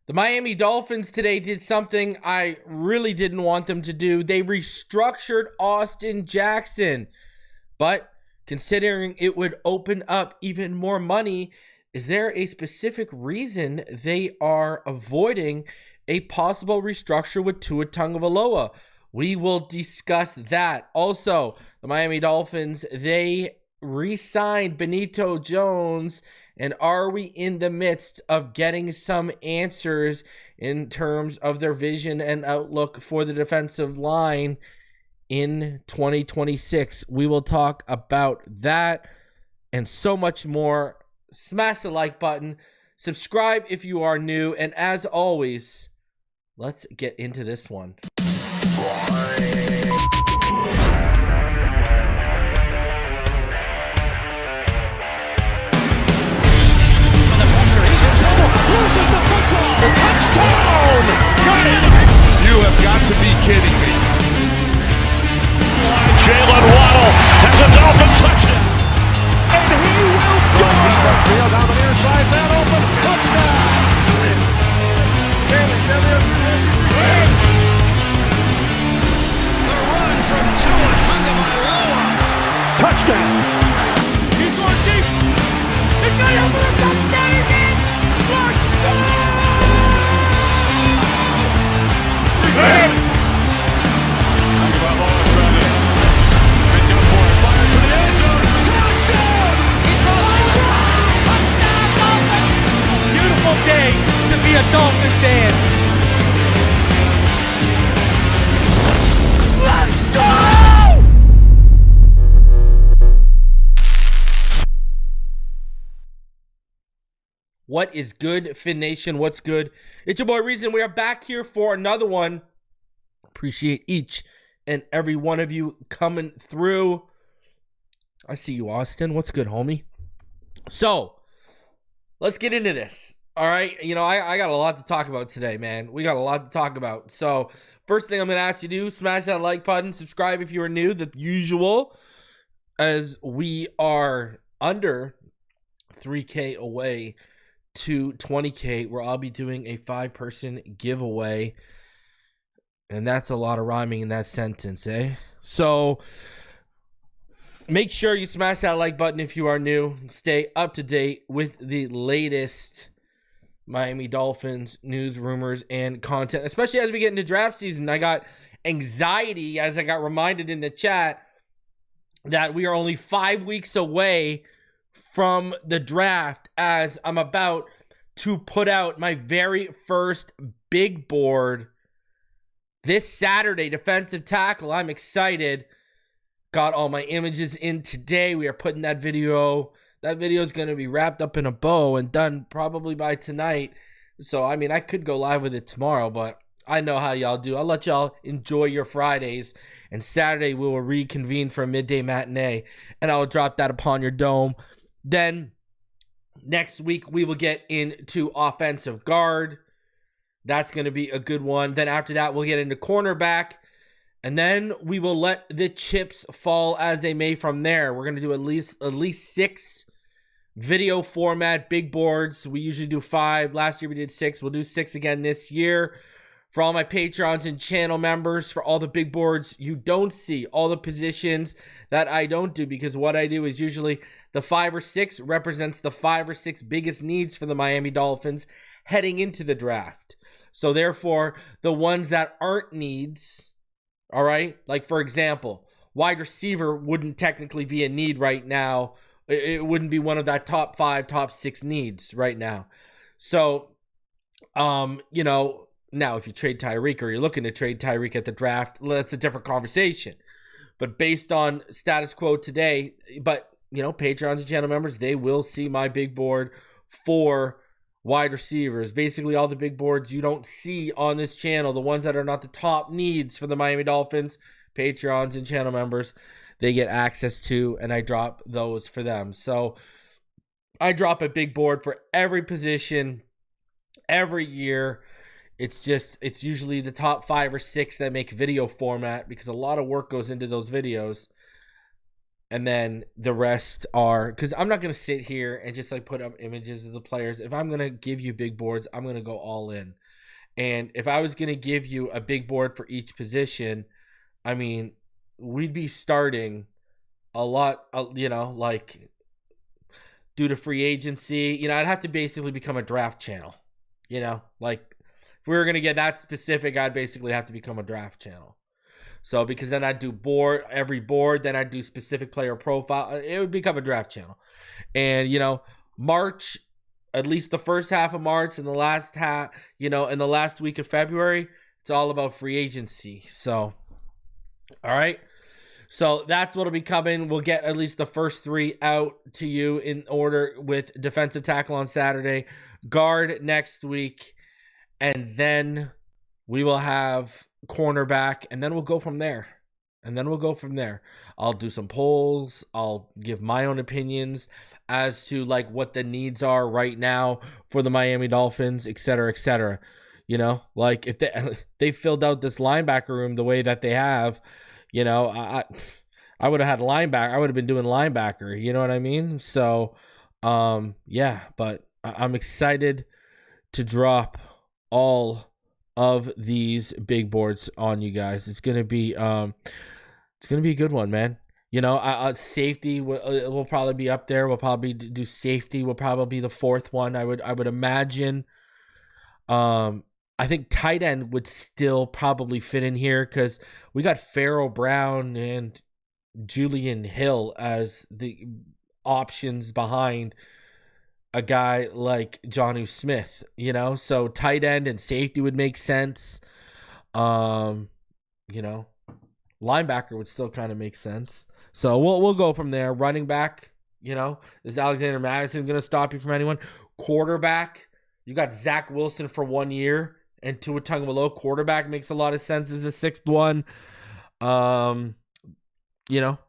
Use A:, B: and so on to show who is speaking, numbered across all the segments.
A: The Miami Dolphins today did something I really didn't want them to do. They restructured Austin Jackson. But considering it would open up even more money, is there a specific reason they are avoiding a possible restructure with Tua Tagovailoa? We will discuss that. Also, the Miami Dolphins, they re-signed Benito Jones. And are we in the midst of getting some answers in terms of their vision and outlook for the defensive line in 2026? We will talk about that and so much more. Smash the like button. Subscribe if you are new. And as always, let's get into this one.
B: Loses the football. Touchdown! Got it!
C: You have got to be kidding me.
B: Jalen Waddle has a Dolphin touchdown. And he will score!
C: Field down the near side, man open. Touchdown!
D: The run from Tua Tagovailoa.
B: Touchdown!
D: He's going deep. It's going to be a touchdown again.
A: Beautiful day to be a Dolphin fan.
B: Let's go!
A: What is good, Fin Nation? What's good? It's your boy Reason. We are back here for another one. Appreciate each and every one of you coming through. I see you, Austin. What's good, homie? So, let's get into this. All right. You know, I got a lot to talk about today, man. We got a lot to talk about. So, first thing I'm going to ask you to do, smash that like button. Subscribe if you are new, the usual, as we are under 3K away to 20K, where I'll be doing a 5-person giveaway. And that's a lot of rhyming in that sentence, eh? So make sure you smash that like button if you are new. Stay up to date with the latest Miami Dolphins news, rumors, and content, especially as we get into draft season. I got anxiety as I got reminded in the chat that we are only 5 weeks away from the draft, as I'm about to put out my very first big board this Saturday. Defensive tackle. I'm excited. Got all my images in today. We are putting that video. That video is going to be wrapped up in a bow and done probably by tonight. So, I mean, I could go live with it tomorrow, but I know how y'all do. I'll let y'all enjoy your Fridays. And Saturday, we will reconvene for a midday matinee. And I will drop that upon your dome. Then next week, we will get into offensive guard. That's going to be a good one. Then after that, we'll get into cornerback. And then we will let the chips fall as they may from there. We're going to do at least 6 video format big boards. We usually do 5. Last year we did 6. We'll do 6 again this year. For all my Patrons and channel members, for all the big boards you don't see, all the positions that I don't do, because what I do is usually the 5 or 6 represents the 5 or 6 biggest needs for the Miami Dolphins heading into the draft. So therefore, the ones that aren't needs, all right, like for example, wide receiver wouldn't technically be a need right now. It wouldn't be one of that top 5, top 6 needs right now. So, you know, now if you trade Tyreek or you're looking to trade Tyreek at the draft, that's a different conversation. But based on status quo today, but, you know, Patrons and channel members, they will see my big board for wide receivers. Basically all the big boards you don't see on this channel, the ones that are not the top needs for the Miami Dolphins, Patrons and channel members, they get access to, and I drop those for them. So I drop a big board for every position every year. It's usually the top 5 or 6 that make video format, because a lot of work goes into those videos. And then the rest are, because I'm not going to sit here and just like put up images of the players. If I'm going to give you big boards, I'm going to go all in. And if I was going to give you a big board for each position, I mean, we'd be starting a lot, like due to free agency. I'd have to basically become a draft channel. Like if we were going to get that specific, I'd basically have to become a draft channel. So because then I'd do every board, then I'd do specific player profile. It would become a draft channel. And, March, at least the first half of March and the last half, in the last week of February, it's all about free agency. So, all right. So that's what'll be coming. We'll get at least the first 3 out to you in order, with defensive tackle on Saturday, guard next week, and then we will have cornerback, and then we'll go from there. I'll do some polls. I'll give my own opinions as to like what the needs are right now for the Miami Dolphins, et cetera, et cetera. Like if they filled out this linebacker room the way that they have, I would have had linebacker. I would have been doing linebacker. You know what I mean? So, yeah, but I'm excited to drop all of these big boards on you guys. It's gonna be a good one, man. Safety will probably be up there. We'll probably do safety. Will probably be the 4th one. I would imagine. I think tight end would still probably fit in here because we got Pharaoh Brown and Julian Hill as the options behind a guy like Jonnu Smith, so tight end and safety would make sense. Linebacker would still kind of make sense. So we'll go from there. Running back, is Alexander Madison going to stop you from anyone? Quarterback, you got Zach Wilson for 1 year, and Tua Tagovailoa. Quarterback makes a lot of sense as the 6th one.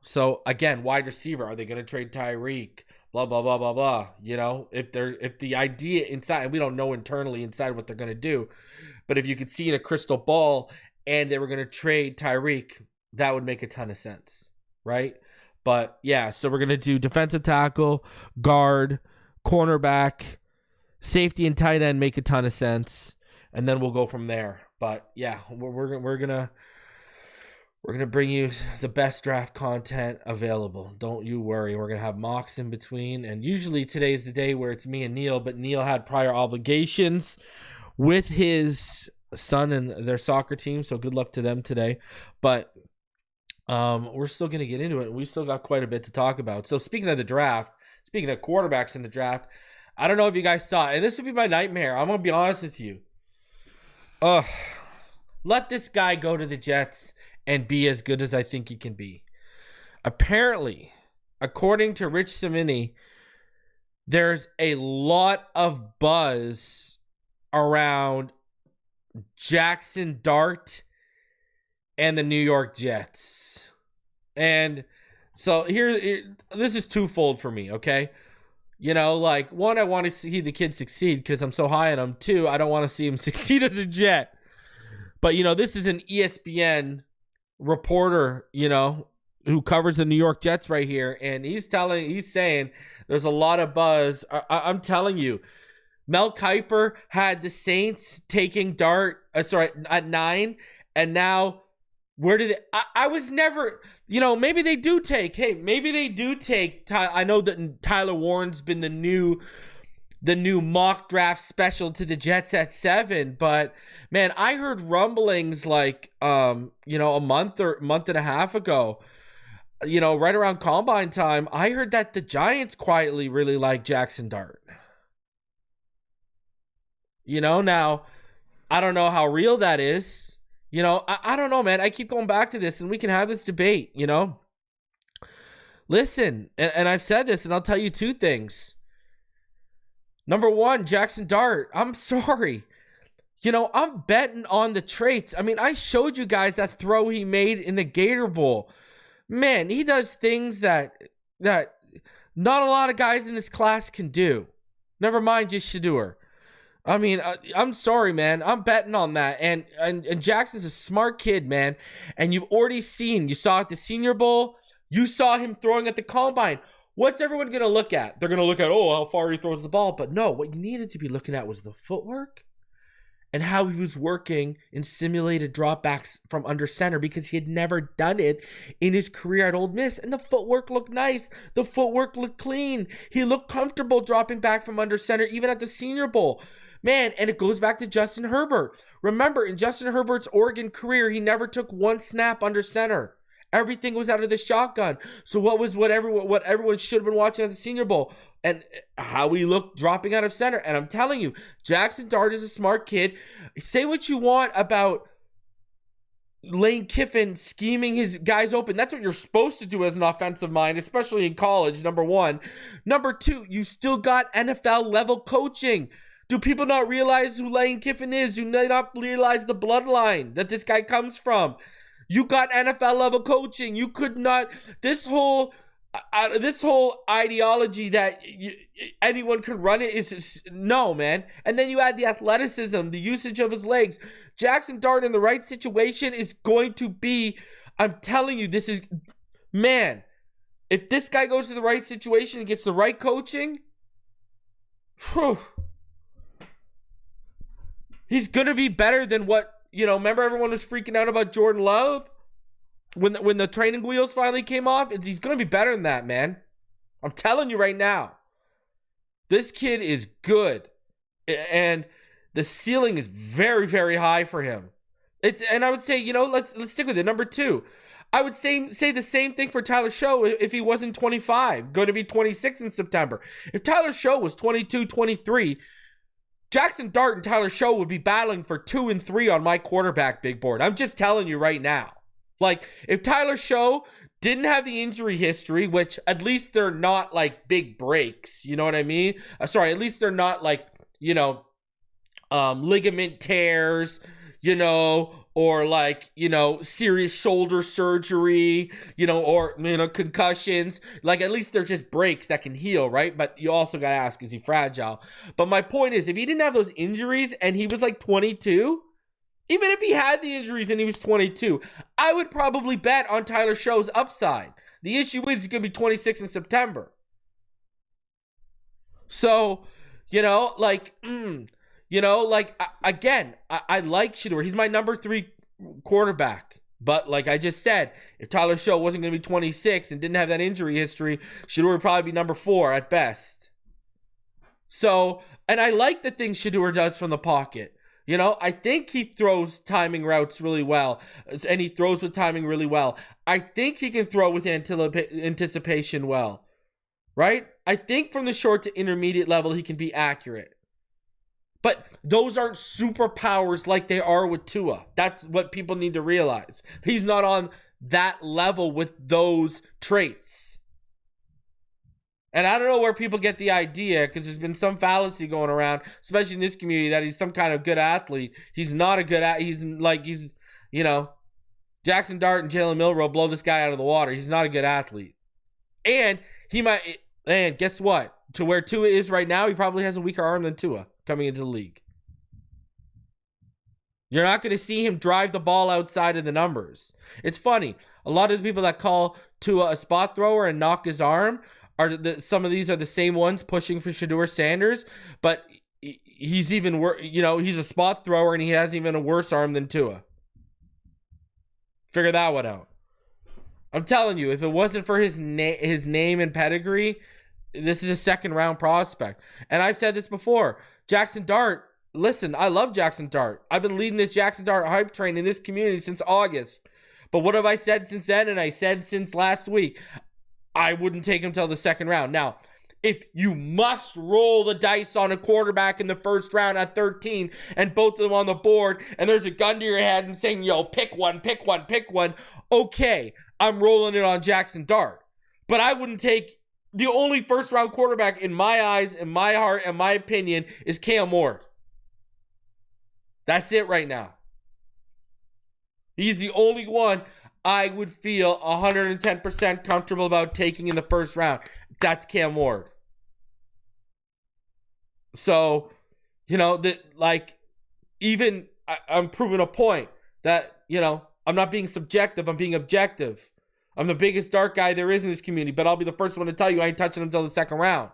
A: So again, wide receiver, are they going to trade Tyreek? Blah, blah, blah, blah, blah. If the idea inside, we don't know internally inside what they're going to do, but if you could see in a crystal ball and they were going to trade Tyreek, that would make a ton of sense, right? But yeah, so we're going to do defensive tackle, guard, cornerback, safety, and tight end make a ton of sense, and then we'll go from there. But yeah, we're gonna bring you the best draft content available. Don't you worry. We're going to have mocks in between. And usually today's the day where it's me and Neil, but Neil had prior obligations with his son and their soccer team. So good luck to them today. But we're still going to get into it. We still got quite a bit to talk about. So speaking of the draft, speaking of quarterbacks in the draft, I don't know if you guys saw it, and this would be my nightmare. I'm going to be honest with you. Let this guy go to the Jets and be as good as I think he can be. Apparently, according to Rich Cimini, there's a lot of buzz around Jaxson Dart and the New York Jets. And so this is twofold for me, okay? One, I want to see the kid succeed because I'm so high on him. 2, I don't want to see him succeed as a Jet. But, this is an ESPN reporter, who covers the New York Jets right here, and he's saying there's a lot of buzz. I'm telling you, Mel Kiper had the Saints taking Dart at 9, and now where did I was never, maybe they do take I know that Tyler Warren's been the new mock draft special to the Jets at 7, but man, I heard rumblings like a month and a half ago, right around combine time, I heard that the Giants quietly really like Jaxson Dart. Now I don't know how real that is. I don't know, man. I keep going back to this, and we can have this debate, Listen, and I've said this, and I'll tell you 2 things. Number 1, Jaxson Dart. I'm sorry. I'm betting on the traits. I mean, I showed you guys that throw he made in the Gator Bowl. Man, he does things that not a lot of guys in this class can do. Never mind just Shedeur. I mean, I'm sorry, man. I'm betting on that. And Jackson's a smart kid, man. And you've already seen, you saw at the Senior Bowl, You saw him throwing at the combine. What's everyone going to look at? They're going to look at, how far he throws the ball. But no, what you needed to be looking at was the footwork and how he was working in simulated dropbacks from under center, because he had never done it in his career at Ole Miss. And the footwork looked nice. The footwork looked clean. He looked comfortable dropping back from under center, even at the Senior Bowl. Man, and it goes back to Justin Herbert. Remember, in Justin Herbert's Oregon career, he never took one snap under center. Everything was out of the shotgun. So what everyone should have been watching at the Senior Bowl, and how he looked dropping out of center. And I'm telling you, Jaxson Dart is a smart kid. Say what you want about Lane Kiffin scheming his guys open. That's what you're supposed to do as an offensive mind, especially in college, number one. Number two, you still got NFL level coaching. Do people not realize who Lane Kiffin is? Do they not realize the bloodline that this guy comes from? You got NFL level coaching. You could not, this whole ideology that anyone can run it is no, man. And then you add the athleticism, the usage of his legs. Jaxson Dart in the right situation is going to be, I'm telling you, this is, man, if this guy goes to the right situation and gets the right coaching, he's going to be better than what, remember everyone was freaking out about Jordan Love when the training wheels finally came off? He's going to be better than that, man. I'm telling you right now. This kid is good. And the ceiling is very, very high for him. And I would say, let's stick with it. Number two, I would say the same thing for Tyler Show if he wasn't 25, going to be 26 in September. If Tyler Show was 22, 23, Jaxson Dart and Tyler Show would be battling for 2 and 3 on my quarterback big board. I'm just telling you right now. Like, if Tyler Show didn't have the injury history, which at least they're not like big breaks, you know what I mean? At least they're not like, ligament tears, or like, serious shoulder surgery, or, concussions. Like, at least they're just breaks that can heal, right? But you also got to ask, is he fragile? But my point is, if he didn't have those injuries and he was like 22, even if he had the injuries and he was 22, I would probably bet on Tyler Show's upside. The issue is he's going to be 26 in September. So, again, I like Shedeur. He's my number 3 quarterback. But like I just said, if Tyler Show wasn't going to be 26 and didn't have that injury history, Shedeur would probably be number 4 at best. So, and I like the things Shedeur does from the pocket. I think he throws timing routes really well, and he throws with timing really well. I think he can throw with anticipation well, right? I think from the short to intermediate level, he can be accurate. But those aren't superpowers like they are with Tua. That's what people need to realize. He's not on that level with those traits. And I don't know where people get the idea, because there's been some fallacy going around, especially in this community, that he's some kind of good athlete. He's not a good Jaxson Dart and Jalen Milroe blow this guy out of the water. He's not a good athlete. And guess what? To where Tua is right now, he probably has a weaker arm than Tua coming into the league. You're not going to see him drive the ball outside of the numbers. It's funny. A lot of the people that call Tua a spot thrower and knock his arm, some of these are the same ones pushing for Shedeur Sanders, but he's even worse. He's a spot thrower and he has even a worse arm than Tua. Figure that one out. I'm telling you, if it wasn't for his name and pedigree, this is a second round prospect. And I've said this before. Jaxson Dart, listen, I love Jaxson Dart. I've been leading this Jaxson Dart hype train in this community since August. But what have I said since then? And I said since last week, I wouldn't take him till the second round. Now, if you must roll the dice on a quarterback in the first round at 13 and both of them on the board, and there's a gun to your head and saying, pick one, okay, I'm rolling it on Jaxson Dart. But I wouldn't take, the only first round quarterback in my eyes, in my heart, and my opinion is Cam Ward. That's it right now. He's the only one I would feel 110% comfortable about taking in the first round. That's Cam Ward. So, I'm proving a point that, I'm not being subjective, I'm being objective. I'm the biggest Dart guy there is in this community, but I'll be the first one to tell you I ain't touching him until the second round.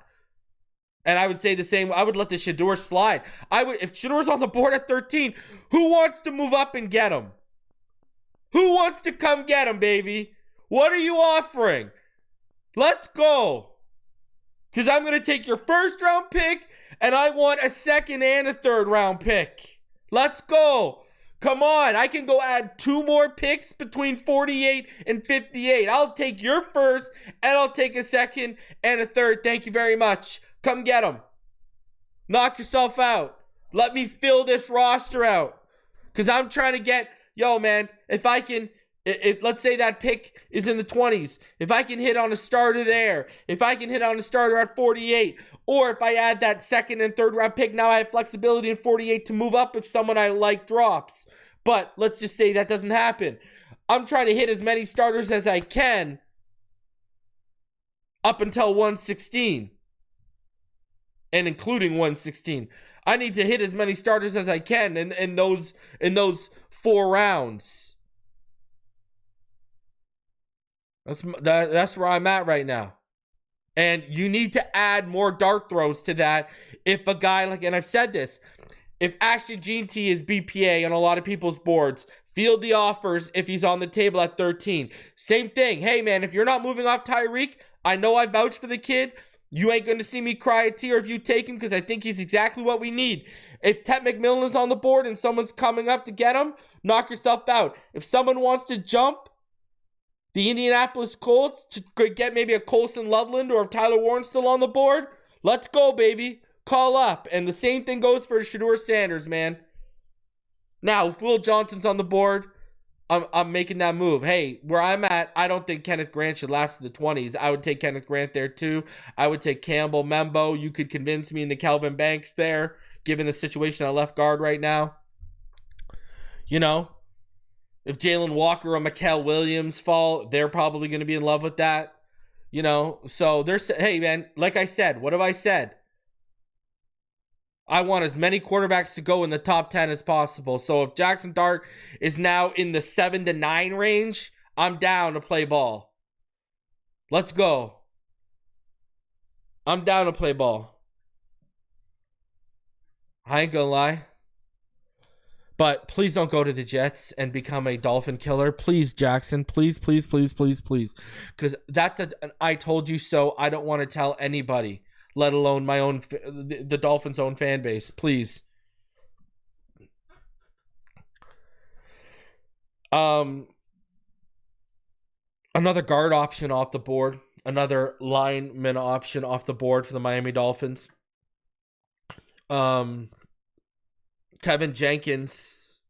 A: And I would say the same. I would let the Shedeur slide. If Shedeur's on the board at 13, who wants to move up and get him? Who wants to come get him, baby? What are you offering? Let's go. Because I'm going to take your first round pick, and I want a second and a third round pick. Let's go. Come on. I can go add 2 more picks between 48 and 58. I'll take your first, and I'll take a second and a third. Thank you very much. Come get them. Knock yourself out. Let me fill this roster out. Because I'm trying to get, man, if I can, let's say that pick is in the 20s. If I can hit on a starter there, if I can hit on a starter at 48, or if I add that second and third round pick, now I have flexibility in 48 to move up if someone I like drops. But let's just say that doesn't happen. I'm trying to hit as many starters as I can up until 116. And including 116. I need to hit as many starters as I can in those 4 rounds. That's where I'm at right now. And you need to add more dart throws to that. If a guy and I've said this, if Ashton Jeanty is BPA on a lot of people's boards, field the offers if he's on the table at 13. Same thing. Hey man, if you're not moving off Tyreek, I know I vouch for the kid. You ain't going to see me cry a tear if you take him because I think he's exactly what we need. If Ted McMillan is on the board and someone's coming up to get him, knock yourself out. If someone wants to jump the Indianapolis Colts to get maybe a Colson Loveland, or if Tyler Warren's still on the board, let's go, baby. Call up. And the same thing goes for Shedeur Sanders, man. Now, if Will Johnson's on the board, I'm making that move. Hey, where I'm at, I don't think Kenneth Grant should last in the 20s. I would take Kenneth Grant there too. I would take Campbell, Membo. You could convince me into Kelvin Banks there, given the situation at left guard right now. If Jalen Walker or Mikael Williams fall, they're probably going to be in love with that. So hey man, like I said, what have I said? I want as many quarterbacks to go in the top 10 as possible. So if Jaxson Dart is now in the 7 to 9 range, I'm down to play ball. Let's go. I'm down to play ball. I ain't gonna lie. But please don't go to the Jets and become a Dolphin killer. Please, Jackson. Please, please, please, please, please. Because that's an I told you so. I don't want to tell anybody, let alone my own, the Dolphins' own fan base. Please. Another guard option off the board. Another lineman option off the board for the Miami Dolphins. Tevin Jenkins.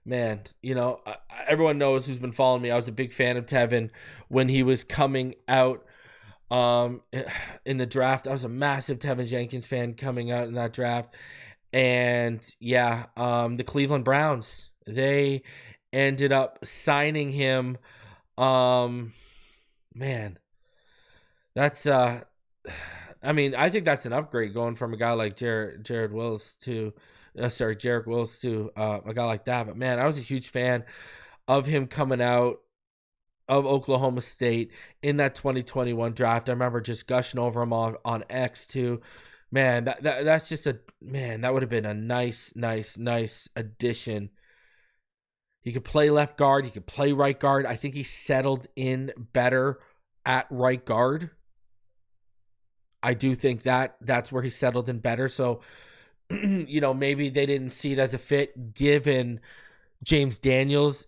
A: Man, everyone knows who's been following me. I was a big fan of Tevin when he was coming out in the draft. I was a massive Tevin Jenkins fan coming out in that draft. And yeah, the Cleveland Browns, they ended up signing him. Man, that's I think that's an upgrade going from a guy like Jarek Willis to a guy like that. But man, I was a huge fan of him coming out of Oklahoma State in that 2021 draft. I remember just gushing over him on X too. Man, that's just that would have been a nice addition. He could play left guard. He could play right guard. I think he settled in better at right guard. I do think that's where he settled in better. So, maybe they didn't see it as a fit given James Daniels.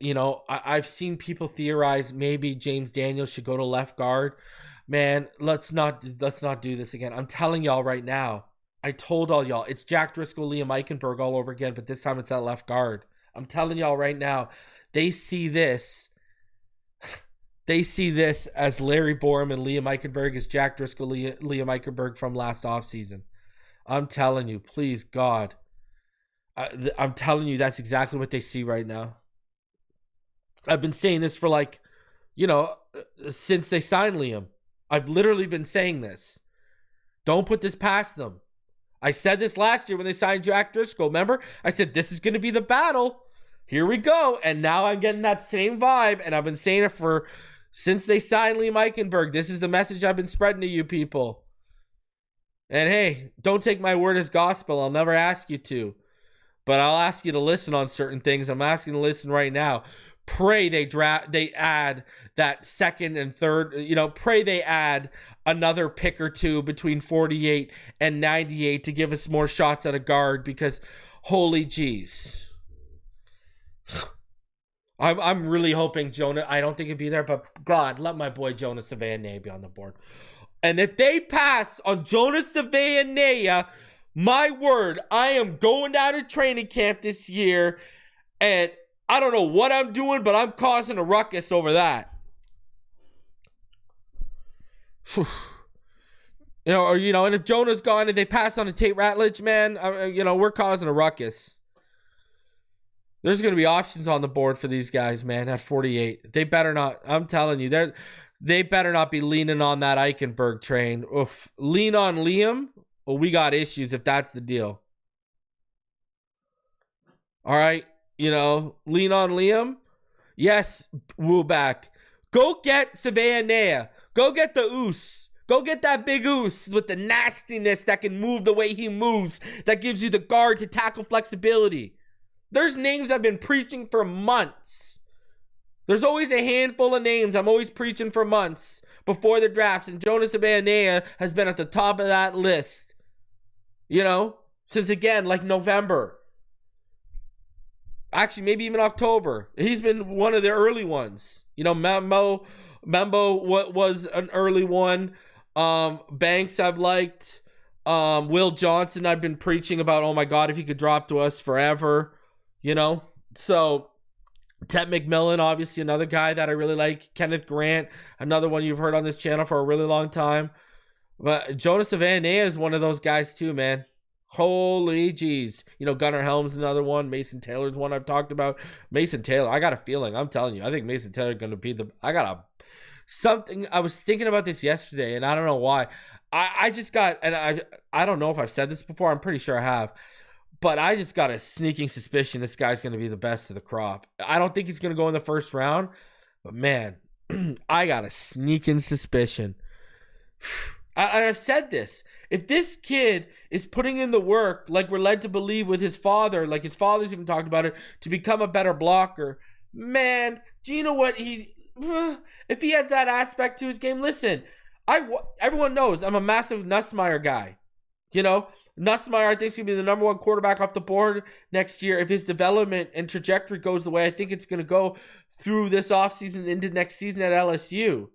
A: I've seen people theorize maybe James Daniels should go to left guard. Man, let's not do this again. I'm telling y'all right now. I told all y'all it's Jack Driscoll, Liam Eichenberg all over again, but this time it's at left guard. I'm telling y'all right now, they see this as Larry Borum and Liam Eichenberg as Jack Driscoll, Liam Eichenberg from last offseason. I'm telling you, please, God. I'm telling you, that's exactly what they see right now. I've been saying this for since they signed Liam. I've literally been saying this. Don't put this past them. I said this last year when they signed Jack Driscoll. Remember? I said, this is going to be the battle. Here we go. And now I'm getting that same vibe. And I've been saying it for Since they signed Liam Eichenberg, this is the message I've been spreading to you people. And hey, don't take my word as gospel. I'll never ask you to. But I'll ask you to listen on certain things. I'm asking you to listen right now. Pray they add that second and third. Pray they add another pick or two between 48 and 98 to give us more shots at a guard, because holy jeez. I'm really hoping Jonah, I don't think he'd be there, but God, let my boy Jonas Savannah be on the board. And if they pass on Jonas Savannah, my word, I am going out of training camp this year, and I don't know what I'm doing, but I'm causing a ruckus over that. And if Jonah's gone and they pass on to Tate Ratledge, man, we're causing a ruckus. There's going to be options on the board for these guys, man, at 48. They better not, I'm telling you, they better not be leaning on that Eichenberg train. Oof. Lean on Liam. Well, we got issues if that's the deal. All right. Lean on Liam. Yes, Wooback. Go get Savannah. Go get the Oos. Go get that big Oos with the nastiness that can move the way he moves, that gives you the guard to tackle flexibility. There's names I've been preaching for months. There's always a handful of names I'm always preaching for months before the drafts, and Jonas Savannah has been at the top of that list. Since again, like November. Actually, maybe even October. He's been one of the early ones. Membo was an early one. Banks I've liked. Will Johnson I've been preaching about. Oh my God, if he could drop to us forever. So Ted McMillan, obviously another guy that I really like. Kenneth Grant, another one you've heard on this channel for a really long time. But Jonas Savannah is one of those guys too, man. Holy jeez. Gunnar Helm's another one. Mason Taylor's one I've talked about. Mason Taylor, I got a feeling. I'm telling you, I think Mason Taylor's going to be something. I was thinking about this yesterday, and I don't know why. I just got, and I don't know if I've said this before. I'm pretty sure I have. But I just got a sneaking suspicion this guy's going to be the best of the crop. I don't think he's going to go in the first round. But man, I got a sneaking suspicion. I've said this. If this kid is putting in the work, like we're led to believe with his father, like his father's even talked about it, to become a better blocker, man, do you know what if he has that aspect to his game? Listen, everyone knows I'm a massive Nussmeier guy. Nussmeier, I think, is going to be the number one quarterback off the board next year. If his development and trajectory goes the way I think it's going to go through this offseason into next season at LSU.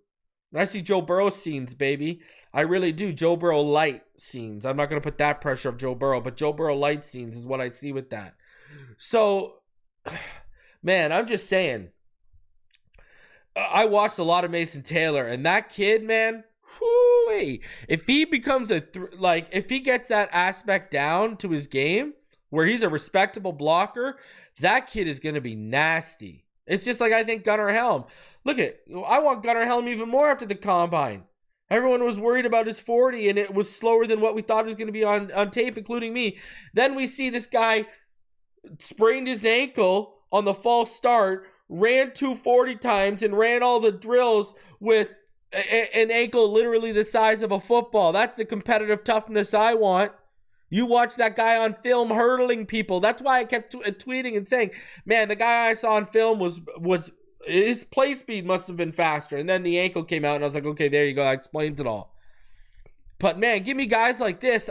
A: I see Joe Burrow scenes, baby. I really do. Joe Burrow light scenes. I'm not going to put that pressure of Joe Burrow, but Joe Burrow light scenes is what I see with that. So, man, I'm just saying. I watched a lot of Mason Taylor, and that kid, man, whoo-wee. If he becomes if he gets that aspect down to his game, where he's a respectable blocker, that kid is going to be nasty. It's just like I think Gunnar Helm. I want Gunnar Helm even more after the combine. Everyone was worried about his 40, and it was slower than what we thought it was going to be on tape, including me. Then we see this guy sprained his ankle on the false start, ran 240 times, and ran all the drills with an ankle literally the size of a football. That's the competitive toughness I want. You watch that guy on film hurdling people. That's why I kept tweeting and saying, man, the guy I saw on film was his play speed must have been faster. And then the ankle came out, and I was like, okay, there you go. I explained it all. But man, give me guys like this.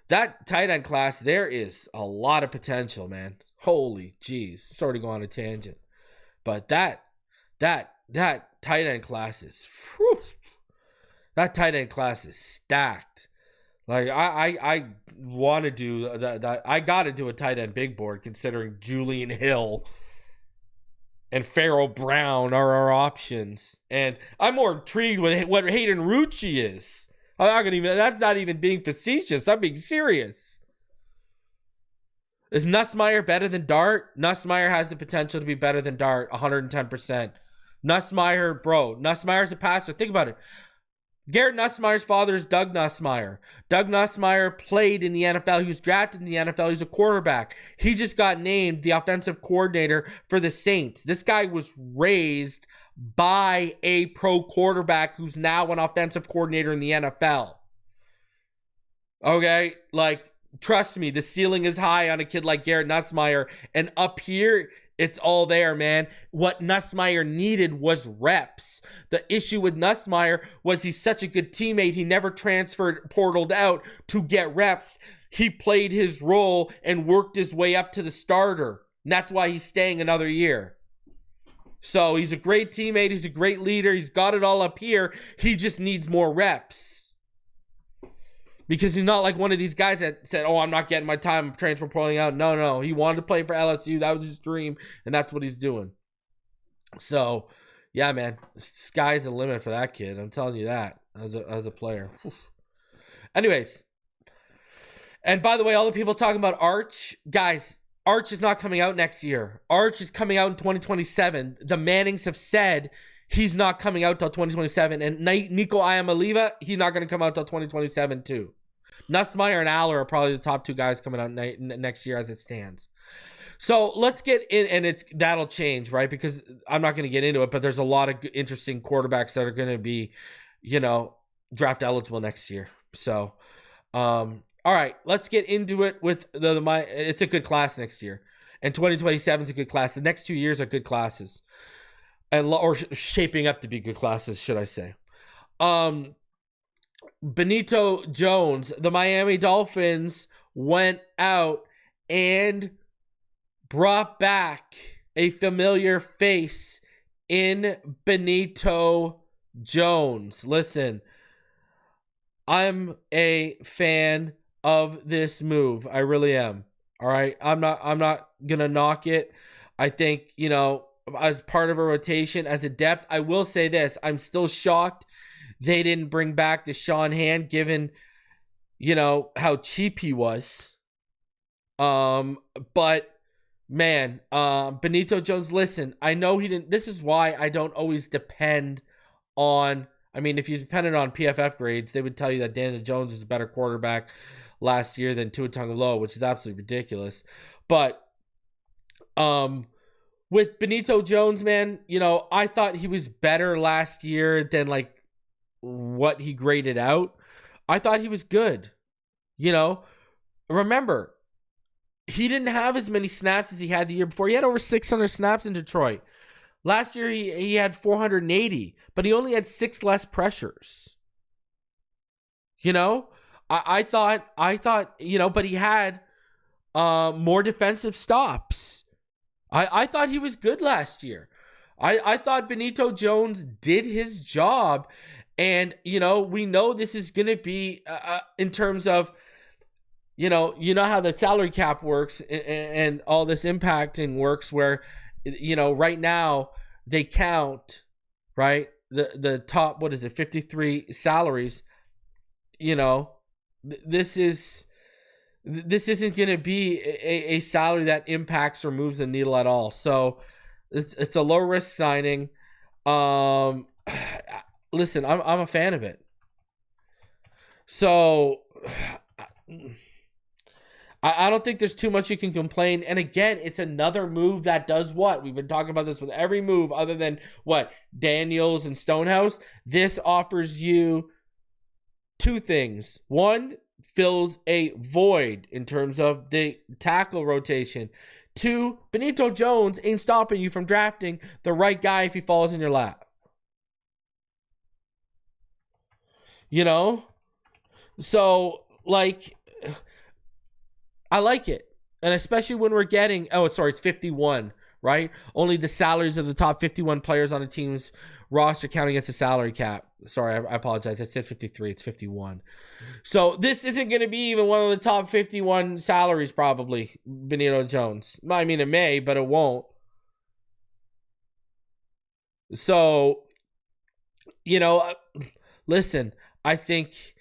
A: That tight end class. There is a lot of potential, man. Holy jeez. Sorry to go on a tangent, but that tight end class is, that tight end class is stacked. Like I want to do that. I got to do a tight end big board, considering Julian Hill and Pharaoh Brown are our options. And I'm more intrigued with what Hayden Rucci is. That's not even being facetious. I'm being serious. Is Nussmeier better than Dart? Nussmeier has the potential to be better than Dart, 110%. Nussmeier's a passer. Think about it. Garrett Nussmeier's father is Doug Nussmeier. Doug Nussmeier played in the NFL. He was drafted in the NFL. He's a quarterback. He just got named the offensive coordinator for the Saints. This guy was raised by a pro quarterback who's now an offensive coordinator in the NFL. Okay? Like, trust me, the ceiling is high on a kid like Garrett Nussmeier. And up here, it's all there, man. What Nussmeier needed was reps. The issue with Nussmeier was he's such a good teammate, he never portaled out to get reps. He played his role and worked his way up to the starter. And that's why he's staying another year. So he's a great teammate. He's a great leader. He's got it all up here. He just needs more reps. Because he's not like one of these guys that said, oh, I'm not getting my time. I'm transfer portaling out. No. He wanted to play for LSU. That was his dream. And that's what he's doing. So, yeah, man. Sky's the limit for that kid. I'm telling you that as a player. Whew. Anyways. And by the way, all the people talking about Arch, guys, Arch is not coming out next year. Arch is coming out in 2027. The Mannings have said he's not coming out till 2027. And Nico Iamaleava, he's not going to come out till 2027 too. Nussmeier and Aller are probably the top two guys coming out next year as it stands. So let's get in, and that'll change, right? Because I'm not going to get into it, but there's a lot of interesting quarterbacks that are going to be, draft eligible next year. So, all right, let's get into it with it's a good class next year. And 2027 is a good class. The next 2 years are good classes. Or shaping up to be good classes, should I say. Benito Jones, the Miami Dolphins went out and brought back a familiar face in Benito Jones. Listen, I'm a fan of this move. I really am. All right. I'm not gonna knock it. I think, as part of a rotation, as a depth, I will say this. I'm still shocked they didn't bring back Deshaun Hand, given, how cheap he was. But man, Benito Jones, listen, I know he didn't. This is why I don't always depend on. I mean, if you depended on PFF grades, they would tell you that Daniel Jones is a better quarterback last year than Tua Tagovailoa, which is absolutely ridiculous. But with Benito Jones, man, I thought he was better last year than like what he graded out. I thought he was good. Remember, he didn't have as many snaps as he had the year before. He had over 600 snaps in Detroit. Last year, he had 480, but he only had 6 less pressures. I thought, but he had more defensive stops. I thought he was good last year. I thought Benito Jones did his job. And, we know this is going to be in terms of, how the salary cap works and all this impacting works where, right now they count, right? The top, 53 salaries, this isn't going to be a salary that impacts or moves the needle at all. So it's a low risk signing. Listen, I'm a fan of it. So I don't think there's too much you can complain. And again, it's another move that does what? We've been talking about this with every move other than what? Daniels and Stonehouse. This offers you two things. One, fills a void in terms of the tackle rotation. Two, Benito Jones ain't stopping you from drafting the right guy if he falls in your lap. So, like, I like it. And especially when we're getting, it's 51, right? Only the salaries of the top 51 players on a team's roster count against the salary cap. Sorry, I apologize. I said 53. It's 51. So this isn't going to be even one of the top 51 salaries, probably, Benito Jones. I mean, it may, but it won't. So, listen, I think,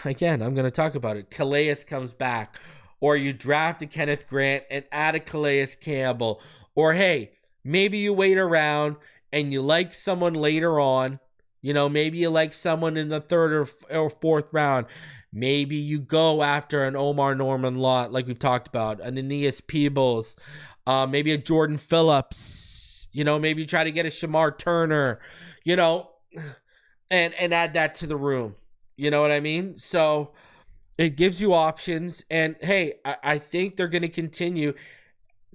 A: again, I'm going to talk about it. Calais comes back. Or you draft a Kenneth Grant and add a Calais Campbell. Or, hey, maybe you wait around and you like someone later on. Maybe you like someone in the 3rd or 4th round. Maybe you go after an Omar Norman Lott, like we've talked about, an Aeneas Peebles, maybe a Jordan Phillips, Maybe try to get a Shamar Turner, and add that to the room. You know what I mean? So it gives you options. And hey, I think they're going to continue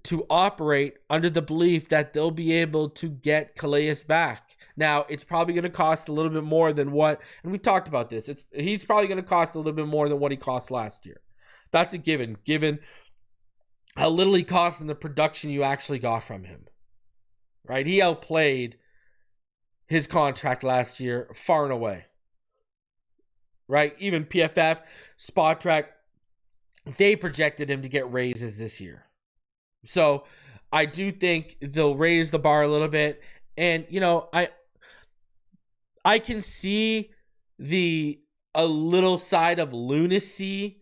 A: to operate under the belief that they'll be able to get Calais back. Now, it's probably going to cost a little bit more than what, and we talked about this, he's probably going to cost a little bit more than what he cost last year. That's a given how little he cost in the production you actually got from him. Right? He outplayed his contract last year far and away. Right? Even PFF, Spot Track, they projected him to get raises this year. So I do think they'll raise the bar a little bit. And, I can see a little side of lunacy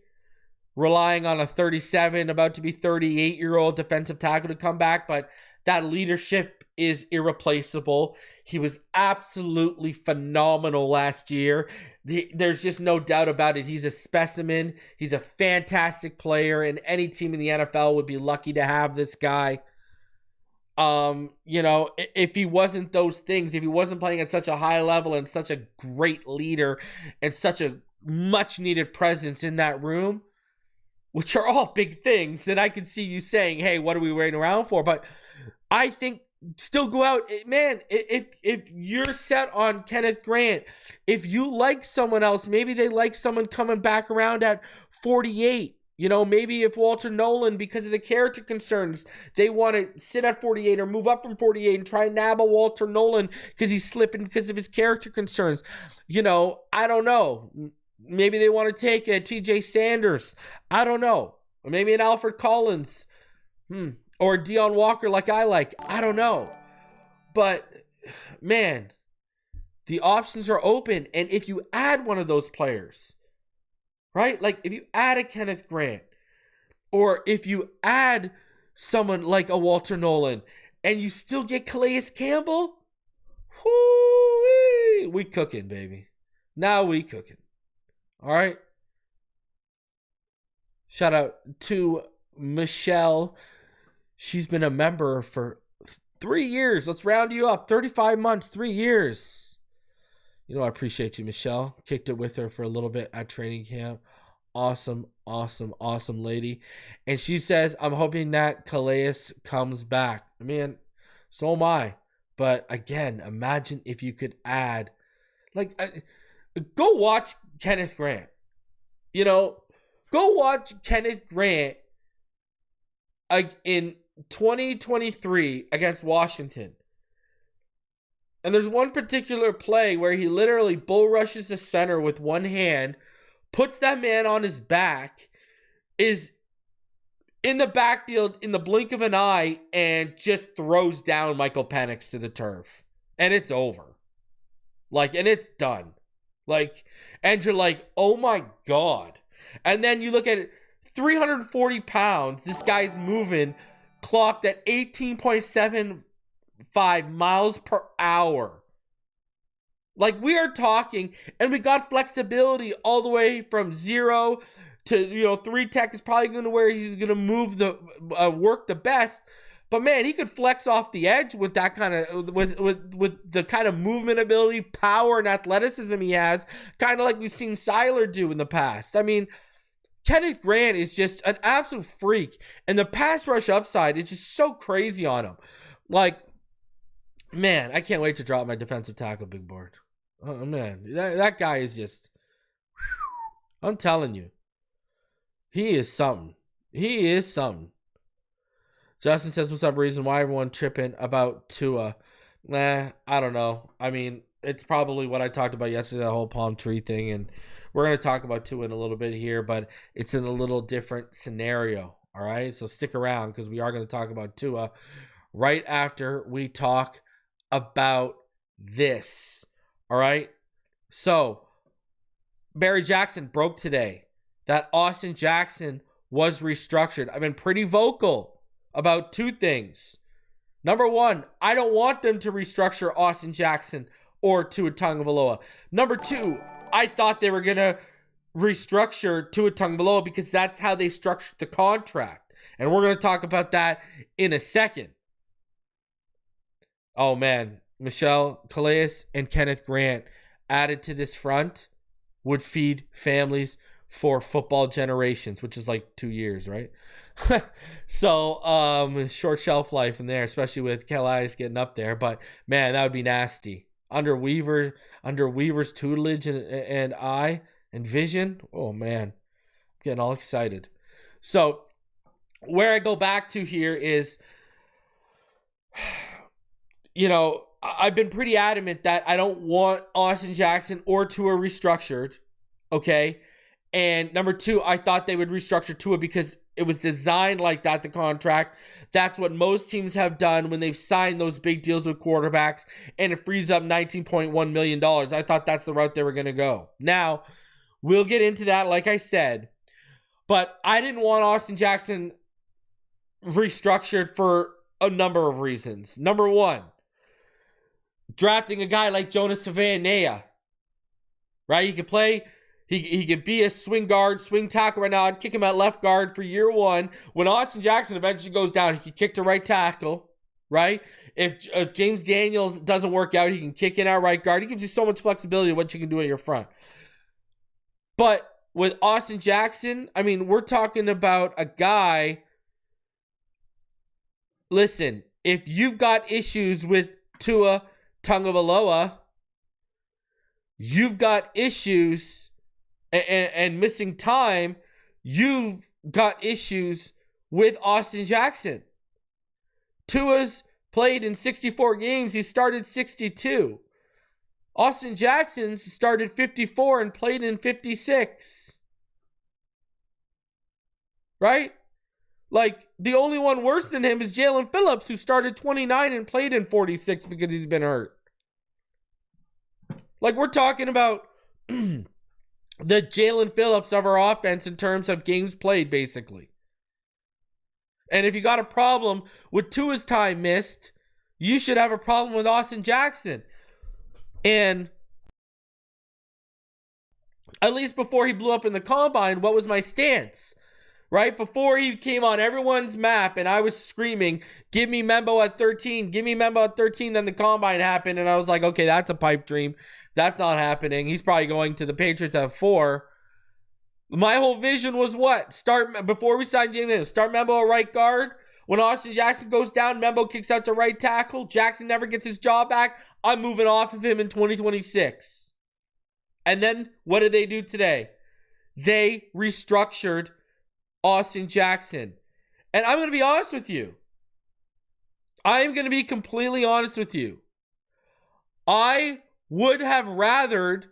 A: relying on a 37, about to be 38-year-old defensive tackle to come back, but that leadership is irreplaceable. He was absolutely phenomenal last year. There's just no doubt about it. He's a specimen. He's a fantastic player, and any team in the NFL would be lucky to have this guy. If he wasn't those things, if he wasn't playing at such a high level and such a great leader and such a much needed presence in that room, which are all big things, then I could see you saying, hey, what are we waiting around for? But I think still go out, man. If you're set on Kenneth Grant, if you like someone else, maybe they like someone coming back around at 48. Maybe if Walter Nolan, because of the character concerns, they want to sit at 48 or move up from 48 and try and nab a Walter Nolan because he's slipping because of his character concerns. I don't know. Maybe they want to take a TJ Sanders. I don't know. Or maybe an Alfred Collins. Or Deion Walker like I like. I don't know. But, man, the options are open. And if you add one of those players, right? Like if you add a Kenneth Grant, or if you add someone like a Walter Nolan, and you still get Calais Campbell, whoo-wee, we cooking, baby. Now we cooking. All right. Shout out to Michelle. She's been a member for 3 years. Let's round you up. 35 months, 3 years. I appreciate you, Michelle. Kicked it with her for a little bit at training camp. Awesome, awesome, awesome lady. And she says, I'm hoping that Calais comes back. Man, so am I. But again, imagine if you could add, go watch Kenneth Grant. Go watch Kenneth Grant in 2023 against Washington. And there's one particular play where he literally bull rushes the center with one hand, puts that man on his back, is in the backfield in the blink of an eye, and just throws down Michael Penix to the turf. And it's over. And it's done. And you're like, oh my God. And then you look at it, 340 pounds, this guy's moving, clocked at 18.75 miles per hour. We are talking, and we got flexibility all the way from 0 to 3 tech is probably going to where he's going to move the work the best. But man, he could flex off the edge with that kind of with the kind of movement ability, power, and athleticism he has, kind of like we've seen Seiler do in the past. I mean, Kenneth Grant is just an absolute freak, and the pass rush upside is just so crazy on him. Man, I can't wait to drop my defensive tackle big board. Oh man, that guy is just, I'm telling you, he is something. He is something. Justin says, what's up, reason why everyone tripping about Tua? I don't know. I mean, it's probably what I talked about yesterday, the whole palm tree thing, and we're going to talk about Tua in a little bit here, but it's in a little different scenario, all right? So stick around, because we are going to talk about Tua right after we talk about this, all right? So, Barry Jackson broke today that Austin Jackson was restructured. I've been pretty vocal about two things. Number one, I don't want them to restructure Austin Jackson or Tua Tagovailoa. Number two, I thought they were going to restructure Tua Tagovailoa because that's how they structured the contract. And we're going to talk about that in a second. Oh, man. Michelle Calais and Kenneth Grant added to this front would feed families for football generations, which is like 2 years, right? So, short shelf life in there, especially with Calais getting up there. But, man, that would be nasty. Under Weaver's tutelage and eye and vision, oh, man. I'm getting all excited. So, where I go back to here is, I've been pretty adamant that I don't want Austin Jackson or Tua restructured, okay? And number two, I thought they would restructure Tua because it was designed like that, the contract. That's what most teams have done when they've signed those big deals with quarterbacks, and it frees up $19.1 million. I thought that's the route they were going to go. Now, we'll get into that, like I said, but I didn't want Austin Jackson restructured for a number of reasons. Number one, drafting a guy like Jonas Savaiinaea, right? He could play, he could be a swing guard, swing tackle right now. I'd kick him at left guard for year one. When Austin Jackson eventually goes down, he could kick to right tackle, right? If James Daniels doesn't work out, he can kick in at right guard. He gives you so much flexibility of what you can do at your front. But with Austin Jackson, I mean, we're talking about a guy. Listen, if you've got issues with Tua Tagovailoa, you've got issues and missing time, you've got issues with Austin Jackson. Tua's played in 64 games. He started 62. Austin Jackson's started 54 and played in 56. Right? Like, the only one worse than him is Jalen Phillips, who started 29 and played in 46 because he's been hurt. Like, we're talking about the Jalen Phillips of our offense in terms of games played, basically. And if you got a problem with Tua's time missed, you should have a problem with Austin Jackson. And at least before he blew up in the combine, what was my stance? Right? Before he came on everyone's map and I was screaming, give me Membo at 13, give me Membo at 13, then the combine happened and I was like, okay, that's a pipe dream. That's not happening. He's probably going to the Patriots at 4. My whole vision was what? Before we signed James, start Membo at right guard. When Austin Jackson goes down, Membo kicks out to right tackle. Jackson never gets his job back. I'm moving off of him in 2026. And then what did they do today? They restructured Austin Jackson. And I'm going to be honest with you. I'm going to be completely honest with you. I would have rather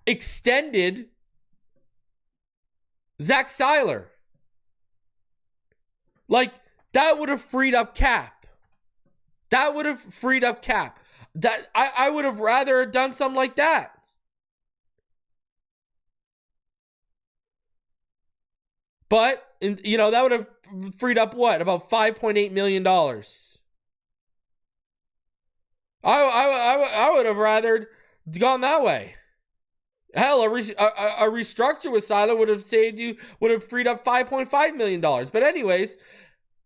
A: extended Zach Seiler. Like, that would have freed up cap. That would have freed up cap. That I would have rather done something like that. But, that would have freed up what? About $5.8 million. I would have rather gone that way. Hell, a restructure with Seiler would have freed up $5.5 million. But anyways,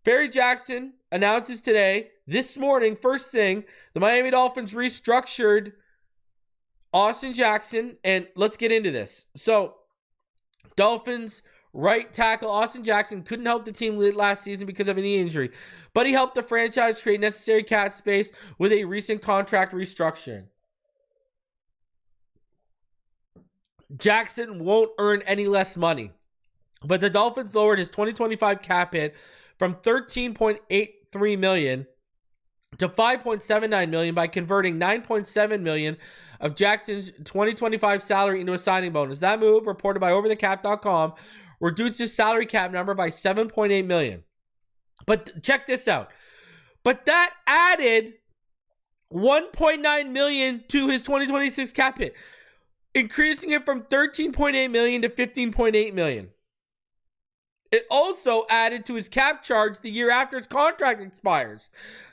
A: Barry Jackson announces today, this morning, first thing, the Miami Dolphins restructured Austin Jackson. And let's get into this. So, Dolphins right tackle Austin Jackson couldn't help the team last season because of a knee injury, but he helped the franchise create necessary cap space with a recent contract restructuring. Jackson won't earn any less money, but the Dolphins lowered his 2025 cap hit from $13.83 million to $5.79 million by converting $9.7 million of Jackson's 2025 salary into a signing bonus. That move, reported by OverTheCap.com, reduced his salary cap number by $7.8 million. But check this out. But that added $1.9 million to his 2026 cap hit, increasing it from $13.8 million to $15.8 million. It also added to his cap charge the year after his contract expires.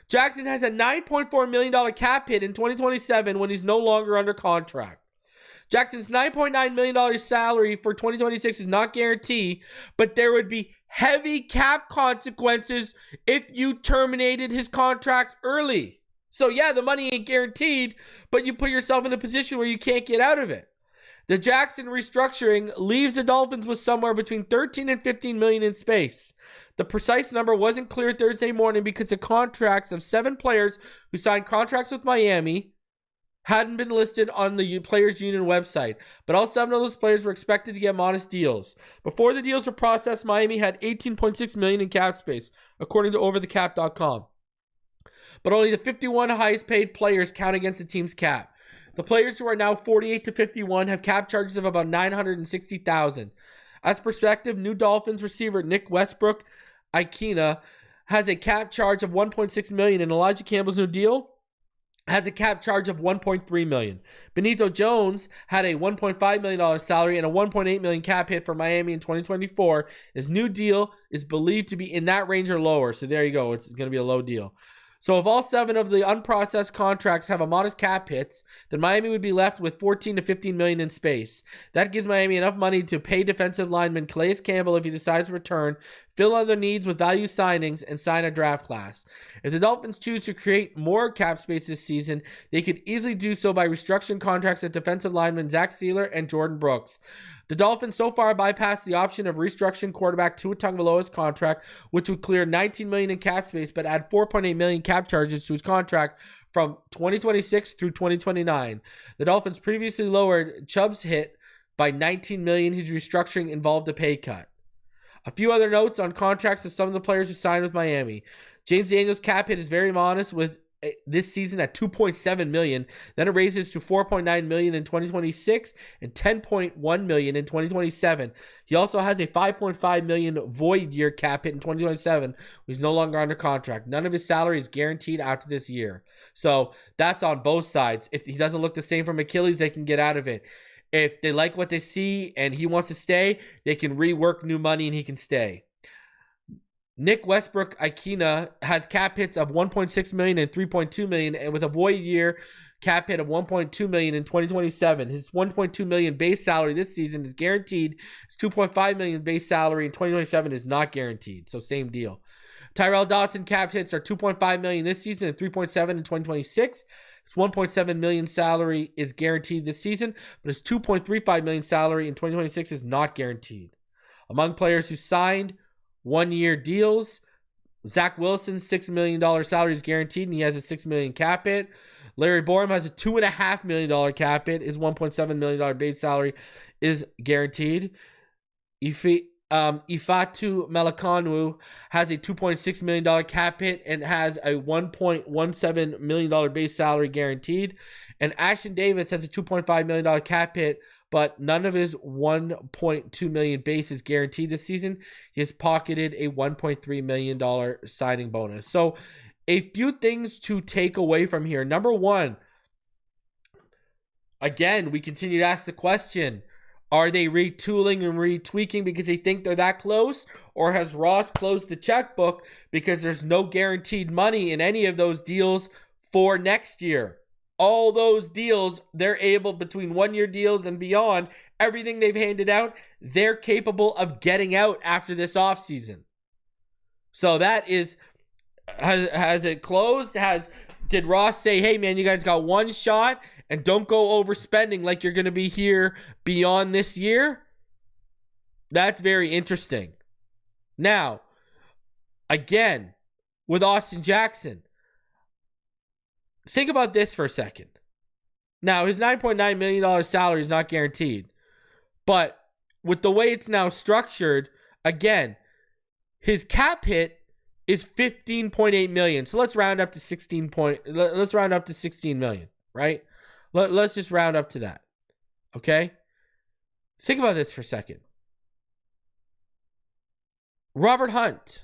A: Jackson has a $9.4 million cap hit in 2027 when he's no longer under contract. Jackson's $9.9 million salary for 2026 is not guaranteed, but there would be heavy cap consequences if you terminated his contract early. So yeah, the money ain't guaranteed, but you put yourself in a position where you can't get out of it. The Jaxson restructuring leaves the Dolphins with somewhere between 13 and 15 million in space. The precise number wasn't clear Thursday morning because the contracts of 7 players who signed contracts with Miami hadn't been listed on the Players Union website, but all 7 of those players were expected to get modest deals. Before the deals were processed, Miami had 18.6 million in cap space, according to overthecap.com. But only the 51 highest paid players count against the team's cap. The players who are now 48 to 51 have cap charges of about $960,000. As perspective, new Dolphins receiver Nick Westbrook-Ikhine has a cap charge of $1.6 million, and Elijah Campbell's new deal has a cap charge of $1.3 million. Benito Jones had a $1.5 million salary and a $1.8 million cap hit for Miami in 2024. His new deal is believed to be in that range or lower, so there you go. It's going to be a low deal. So if all 7 of the unprocessed contracts have a modest cap hits, then Miami would be left with 14 to 15 million in space. That gives Miami enough money to pay defensive lineman Calais Campbell if he decides to return, fill other needs with value signings, and sign a draft class. If the Dolphins choose to create more cap space this season, they could easily do so by restructuring contracts of defensive linemen Zach Sealer and Jordan Brooks. The Dolphins so far bypassed the option of restructuring quarterback Tua Tagovailoa's contract, which would clear $19 million in cap space, but add $4.8 million cap charges to his contract from 2026 through 2029. The Dolphins previously lowered Chubb's hit by $19 million. His restructuring involved a pay cut. A few other notes on contracts of some of the players who signed with Miami. James Daniels' cap hit is very modest with this season at $2.7 million. Then it raises to $4.9 million in 2026 and $10.1 million in 2027. He also has a $5.5 million void year cap hit in 2027. He's no longer under contract. None of his salary is guaranteed after this year. So that's on both sides. If he doesn't look the same from Achilles, they can get out of it. If they like what they see and he wants to stay, they can rework new money and he can stay. Nick Westbrook-Ikhine has cap hits of $1.6 million and $3.2 million, and with a void year cap hit of $1.2 million in 2027. His $1.2 million base salary this season is guaranteed. His $2.5 million base salary in 2027 is not guaranteed, so same deal. Tyrell Dodson cap hits are $2.5 million this season and $3.7 in 2026. His $1.7 million salary is guaranteed this season, but his $2.35 million salary in 2026 is not guaranteed. Among players who signed 1-year deals, Zach Wilson's $6 million salary is guaranteed, and he has a $6 million cap hit. Larry Borom has a $2.5 million cap hit. His $1.7 million base salary is guaranteed. Ifeatu Melikonwu has a $2.6 million cap hit and has a $1.17 million base salary guaranteed. And Ashton Davis has a $2.5 million cap hit, but none of his $1.2 million base is guaranteed this season. He has pocketed a $1.3 million signing bonus. So a few things to take away from here. Number one, again, we continue to ask the question, are they retooling and retweaking because they think they're that close? Or has Ross closed the checkbook because there's no guaranteed money in any of those deals for next year? All those deals, they're able, between 1-year deals and beyond, everything they've handed out, they're capable of getting out after this offseason. So that is, has it closed? Did Ross say, hey man, you guys got one shot and don't go overspending like you're going to be here beyond this year? That's very interesting. Now, again, with Austin Jackson, think about this for a second. Now, his $9.9 million salary is not guaranteed. But with the way it's now structured, again, his cap hit is $15.8 million. So let's round up to let's round up to $16 million, right? Let's just round up to that. Okay? Think about this for a second. Robert Hunt.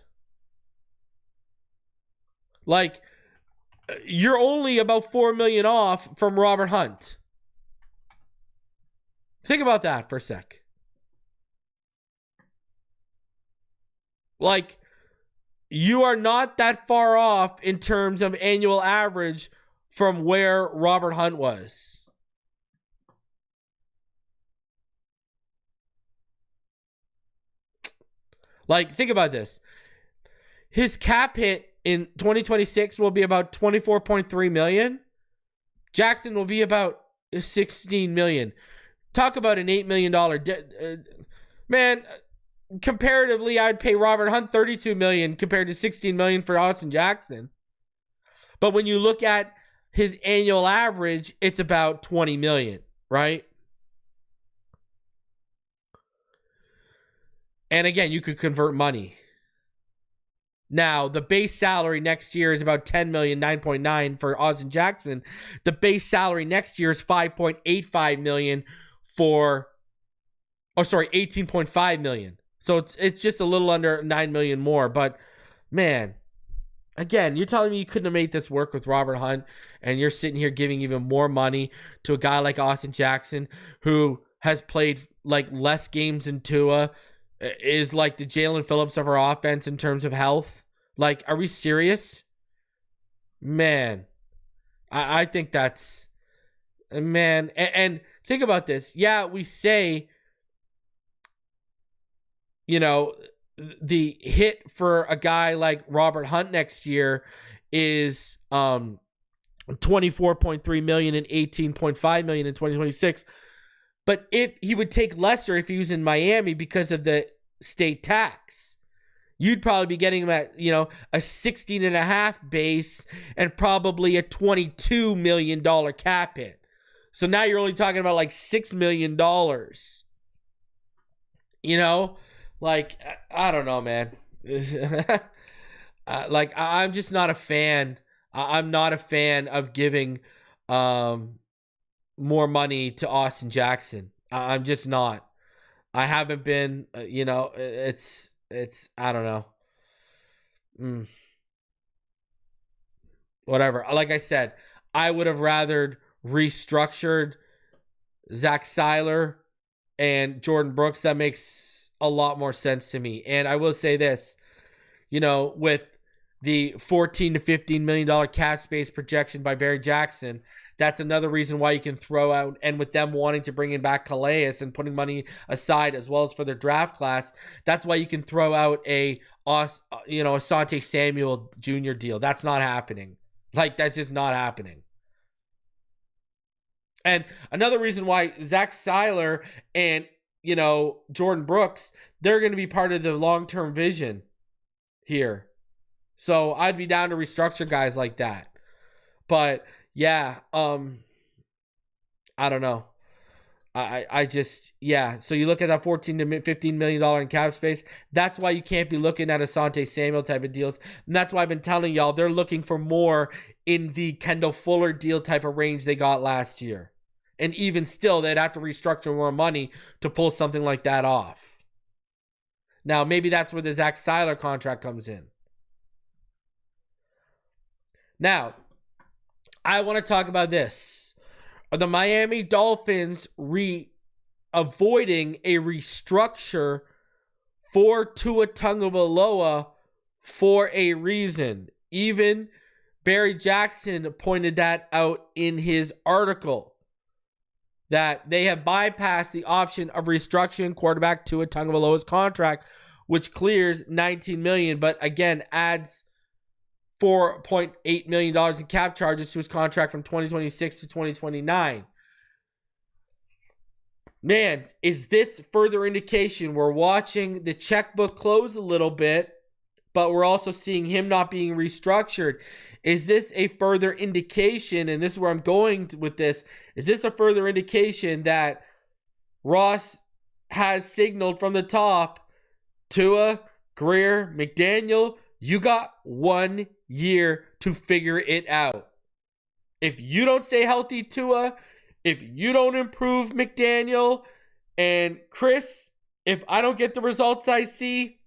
A: Like, you're only about $4 million off from Robert Hunt. Think about that for a sec. Like, you are not that far off in terms of annual average from where Robert Hunt was. Like, think about this. His cap hit in 2026 will be about $24.3 million. Jaxson will be about $16 million. Talk about an $8 million. Man, comparatively, I'd pay Robert Hunt $32 million compared to $16 million for Austin Jaxson. But when you look at his annual average, it's about $20 million, right? And again, you could convert money. Now, the base salary next year is about $10 million, 9.9 for Austin Jaxson. The base salary next year is $5.85 million for, $18.5 million. So it's just a little under $9 million more. But man, again, you're telling me you couldn't have made this work with Robert Hunt, and you're sitting here giving even more money to a guy like Austin Jaxson, who has played like less games than Tua, is like the Jalen Phillips of our offense in terms of health. Like, are we serious? Man, I think that's, man, and think about this. Yeah, we say, you know, the hit for a guy like Robert Hunt next year is $24.3 million and $18.5 million in 2026. But if he would take lesser if he was in Miami because of the state tax, you'd probably be getting him at, you know, a 16.5 base and probably a $22 million cap hit. So now you're only talking about like $6 million. You know, like, I don't know, man. Like, I'm just not a fan. I'm not a fan of giving more money to Austin Jaxson. I'm just not. I haven't been, you know, it's, I don't know. Whatever. Like I said, I would have rather restructured Zach Seiler and Jordan Brooks. That makes a lot more sense to me. And I will say this, you know, with the $14 to $15 million cap space projection by Barry Jaxson, that's another reason why you can throw out, and with them wanting to bring in back Calais and putting money aside as well as for their draft class, that's why you can throw out a Asante Samuel Jr. deal. That's not happening. Like, that's just not happening. And another reason why Zach Seiler and, you know, Jordan Brooks, they're going to be part of the long-term vision here. So I'd be down to restructure guys like that. But yeah, I don't know. I just, yeah. So you look at that $14 to $15 million in cap space. That's why you can't be looking at Asante Samuel type of deals. And that's why I've been telling y'all they're looking for more in the Kendall Fuller deal type of range they got last year. And even still, they'd have to restructure more money to pull something like that off. Now, maybe that's where the Zach Seiler contract comes in. Now, I want to talk about this. Are the Miami Dolphins avoiding a restructure for Tua Tagovailoa for a reason? Even Barry Jaxson pointed that out in his article, that they have bypassed the option of restructuring quarterback Tua Tagovailoa's contract, which clears $19 million, but again adds $4.8 million in cap charges to his contract from 2026 to 2029. Man, is this further indication? We're watching the checkbook close a little bit, but we're also seeing him not being restructured. Is this a further indication, and this is where I'm going with this, is this a further indication that Ross has signaled from the top, Tua, Greer, McDaniel, you got 1 year to figure it out. If you don't stay healthy, Tua, if you don't improve, McDaniel, and Chris, if I don't get the results I see,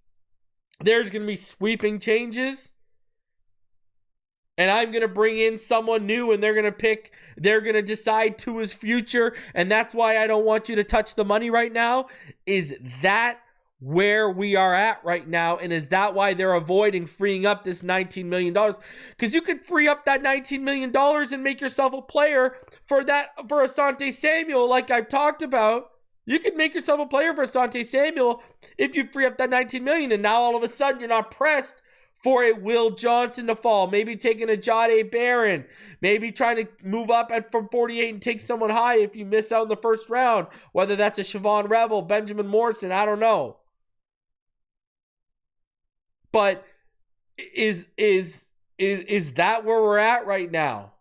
A: there's going to be sweeping changes. And I'm going to bring in someone new, and they're going to decide Tua's future. And that's why I don't want you to touch the money right now. Is that where we are at right now? And is that why they're avoiding freeing up this $19 million? Because you could free up that $19 million and make yourself a player for Asante Samuel, like I've talked about, You could make yourself a player for Asante Samuel if you free up that $19 million, and now all of a sudden you're not pressed for a Will Johnson to fall. Maybe taking a Jahdae Barron. Maybe trying to move up from 48 and take someone high if you miss out in the first round. Whether that's a Siobhan Revel, Benjamin Morrison, I don't know. But is that where we're at right now?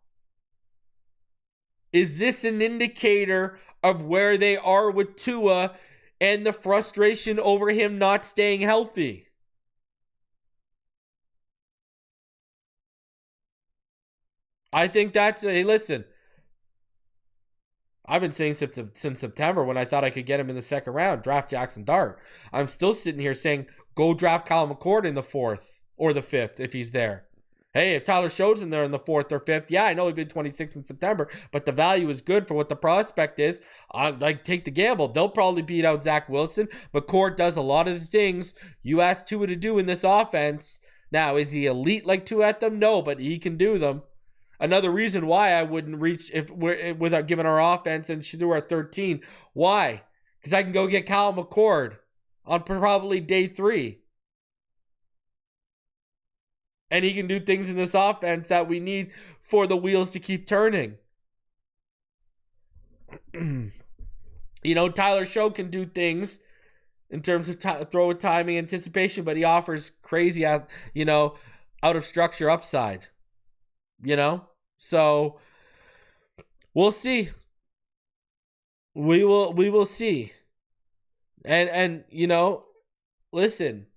A: Is this an indicator of where they are with Tua and the frustration over him not staying healthy? I think that's, hey, listen, I've been saying since September when I thought I could get him in the second round, draft Jaxson Dart. I'm still sitting here saying, go draft Kyle McCord in the 4th or the 5th if he's there. Hey, if Tyler Shows in there in the 4th or 5th, yeah, I know he'd been 26 in September, but the value is good for what the prospect is. I'd take the gamble. They'll probably beat out Zach Wilson. McCord does a lot of the things you asked Tua to do in this offense. Now, is he elite like Tua at them? No, but he can do them. Another reason why I wouldn't reach if we're without giving our offense and should do our 13. Why? Because I can go get Kyle McCord on probably day 3. And he can do things in this offense that we need for the wheels to keep turning. Tyler Show can do things in terms of throw timing, anticipation, but he offers crazy, out of structure upside. So we'll see. We will see. And listen.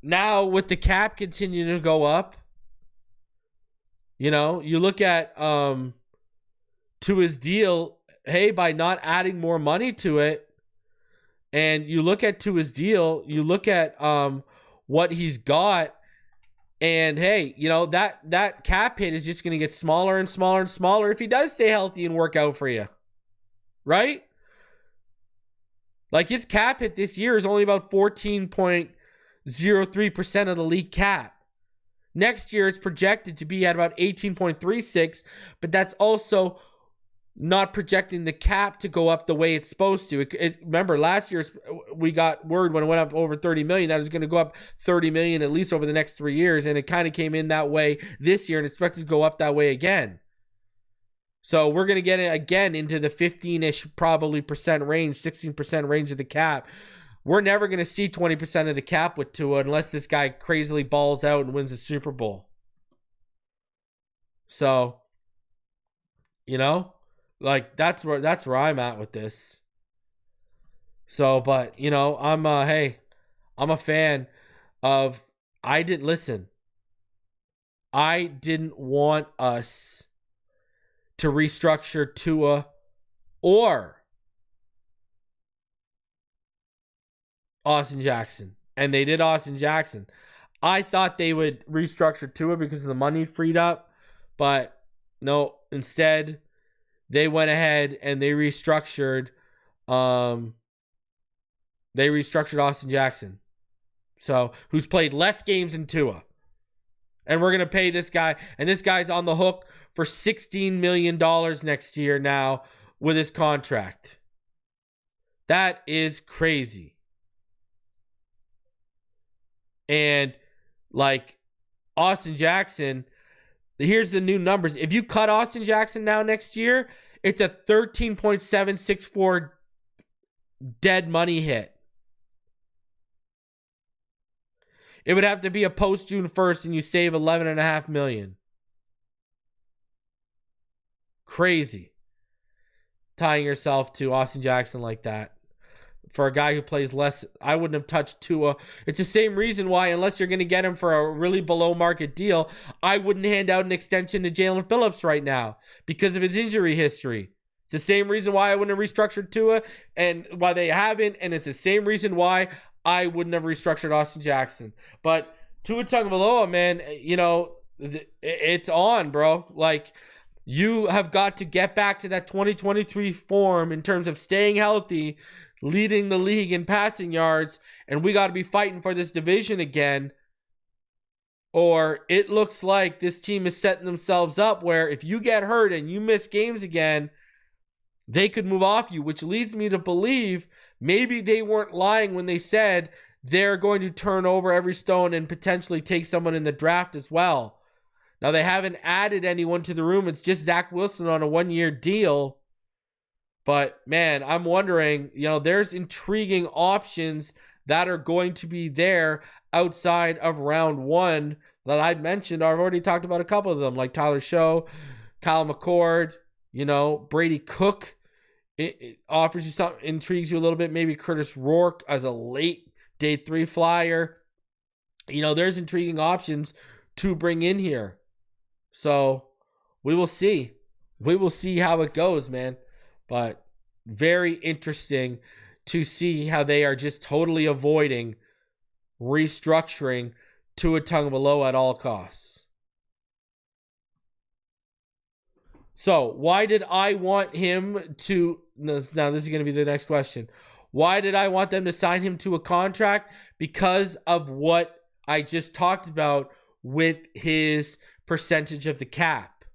A: Now with the cap continuing to go up, you look at to his deal, hey, by not adding more money to it, and you look at to his deal, you look at what he's got. And hey, that cap hit is just going to get smaller and smaller and smaller if he does stay healthy and work out for you. Right? Like his cap hit this year is only about 14.03% of the league cap. Next year it's projected to be at about 18.36, but that's also not projecting the cap to go up the way it's supposed to. Remember, last year we got word when it went up over 30 million that it was going to go up 30 million at least over the next 3 years, and it kind of came in that way this year and expected to go up that way again. So we're going to get it again into the 15-ish probably percent range, 16% range of the cap. We're never going to see 20% of the cap with Tua unless this guy crazily balls out and wins a Super Bowl. So, like that's where I'm at with this. So, but I'm a fan of. I didn't want us to restructure Tua or Austin Jackson, and they did Austin Jackson. I thought they would restructure Tua because of the money freed up, but no. Instead, they went ahead and they restructured. They restructured Austin Jackson, so who's played less games than Tua, and we're gonna pay this guy, and this guy's on the hook for $16 million next year now with his contract. That is crazy. And like Austin Jackson, here's the new numbers. If you cut Austin Jackson now next year, it's a 13.764 dead money hit. It would have to be a post June 1st and you save $11.5 million. Crazy. Tying yourself to Austin Jackson like that. For a guy who plays less, I wouldn't have touched Tua. It's the same reason why, unless you're going to get him for a really below market deal, I wouldn't hand out an extension to Jalen Phillips right now because of his injury history. It's the same reason why I wouldn't have restructured Tua and why they haven't. And it's the same reason why I wouldn't have restructured Austin Jackson. But Tua Tagovailoa, man, it's on, bro. Like, you have got to get back to that 2023 form in terms of staying healthy, leading the league in passing yards, and we got to be fighting for this division again. Or it looks like this team is setting themselves up where if you get hurt and you miss games again, they could move off you, which leads me to believe maybe they weren't lying when they said they're going to turn over every stone and potentially take someone in the draft as well. Now, they haven't added anyone to the room. It's just Zach Wilson on a 1-year deal. But, man, I'm wondering, there's intriguing options that are going to be there outside of round 1 that I mentioned. I've already talked about a couple of them, like Tyler Show, Kyle McCord, Brady Cook. It offers you something, intrigues you a little bit. Maybe Curtis Rourke as a late day 3 flyer. There's intriguing options to bring in here. So we will see. We will see how it goes, man. But very interesting to see how they are just totally avoiding restructuring Tua Tagovailoa at all costs. So why did I want him to... Now this is going to be the next question. Why did I want them to sign him to a contract? Because of what I just talked about with his percentage of the cap.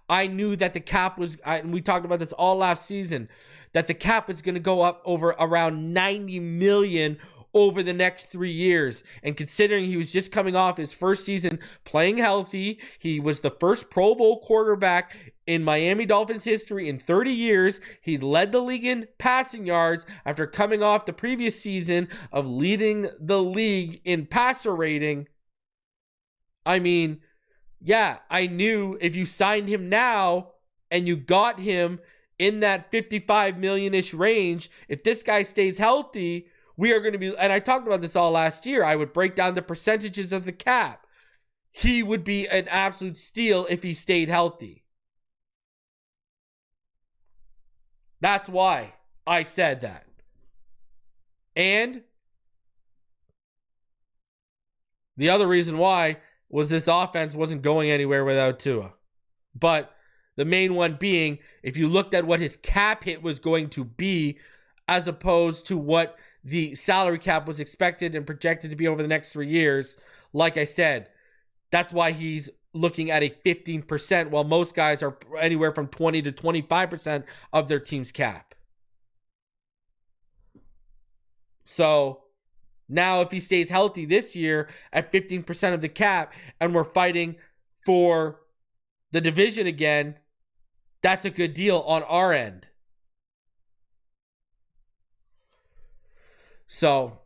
A: I knew that the cap was, and we talked about this all last season, that the cap is going to go up over around $90 million over the next 3 years. And considering he was just coming off his first season playing healthy, he was the first Pro Bowl quarterback in Miami Dolphins history in 30 years. He led the league in passing yards after coming off the previous season of leading the league in passer rating. I mean, yeah, I knew if you signed him now and you got him in that 55 million-ish range, if this guy stays healthy, we are going to be, and I talked about this all last year, I would break down the percentages of the cap. He would be an absolute steal if he stayed healthy. That's why I said that. And the other reason why was this offense wasn't going anywhere without Tua. But the main one being, if you looked at what his cap hit was going to be, as opposed to what the salary cap was expected and projected to be over the next 3 years, like I said, that's why he's looking at a 15%, while most guys are anywhere from 20 to 25% of their team's cap. So now if he stays healthy this year at 15% of the cap and we're fighting for the division again, that's a good deal on our end. So,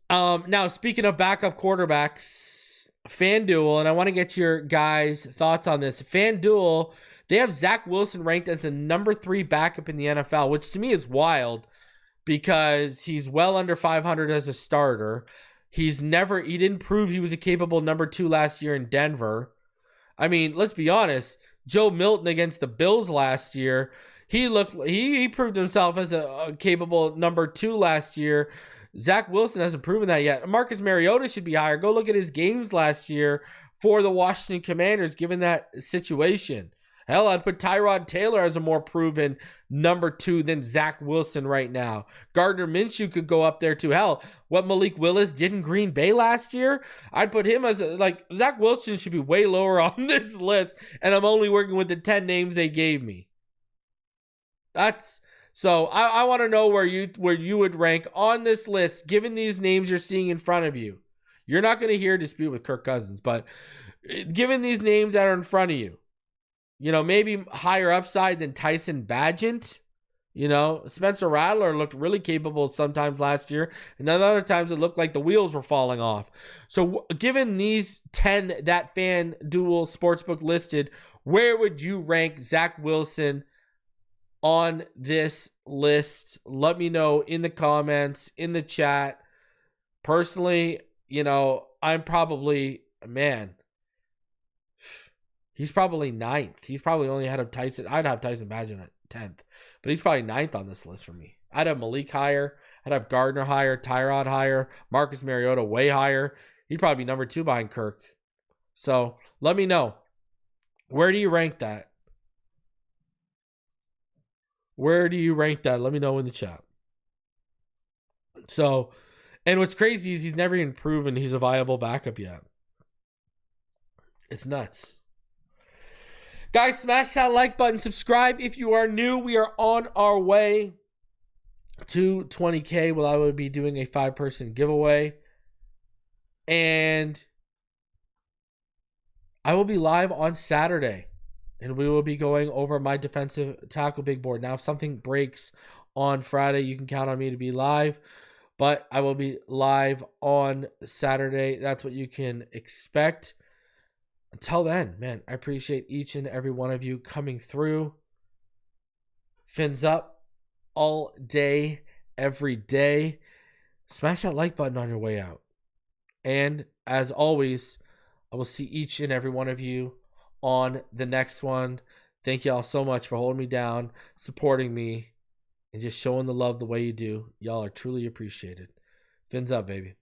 A: now speaking of backup quarterbacks, FanDuel, and I want to get your guys' thoughts on this. FanDuel, they have Zach Wilson ranked as the number 3 backup in the NFL, which to me is wild because he's well under 500 as a starter. He didn't prove he was a capable number 2 last year in Denver. I mean, let's be honest. Joe Milton against the Bills last year, he proved himself as a capable number 2 last year. Zach Wilson hasn't proven that yet. Marcus Mariota should be higher. Go look at his games last year for the Washington Commanders, given that situation. Hell, I'd put Tyrod Taylor as a more proven number 2 than Zach Wilson right now. Gardner Minshew could go up there too. Hell, what Malik Willis did in Green Bay last year, I'd put him as Zach Wilson should be way lower on this list, and I'm only working with the 10 names they gave me. So I want to know where you would rank on this list, given these names you're seeing in front of you. You're not going to hear a dispute with Kirk Cousins, but given these names that are in front of you, maybe higher upside than Tyson Bagent. Spencer Rattler looked really capable sometimes last year, and then other times it looked like the wheels were falling off. So given these 10 that FanDuel Sportsbook listed, where would you rank Zach Wilson on this list? Let me know in the comments, in the chat. Personally, I'm probably, he's probably 9th. He's probably only ahead of Tyson. I'd have Tyson Bagent at 10th, but he's probably 9th on this list for me. I'd have Malik higher. I'd have Gardner higher, Tyrod higher, Marcus Mariota way higher. He'd probably be number 2 behind Kirk. So let me know. Where do you rank that? Where do you rank that? Let me know in the chat. So, and what's crazy is he's never even proven he's a viable backup yet. It's nuts. Guys, smash that like button. Subscribe if you are new. We are on our way to 20K. Well, I will be doing a 5-person giveaway. And I will be live on Saturday. And we will be going over my defensive tackle big board. Now, if something breaks on Friday, you can count on me to be live. But I will be live on Saturday. That's what you can expect. Until then, man, I appreciate each and every one of you coming through. Fins up all day, every day. Smash that like button on your way out. And as always, I will see each and every one of you on the next one. Thank y'all so much for holding me down, supporting me, and just showing the love the way you do. Y'all are truly appreciated. Fins up, baby.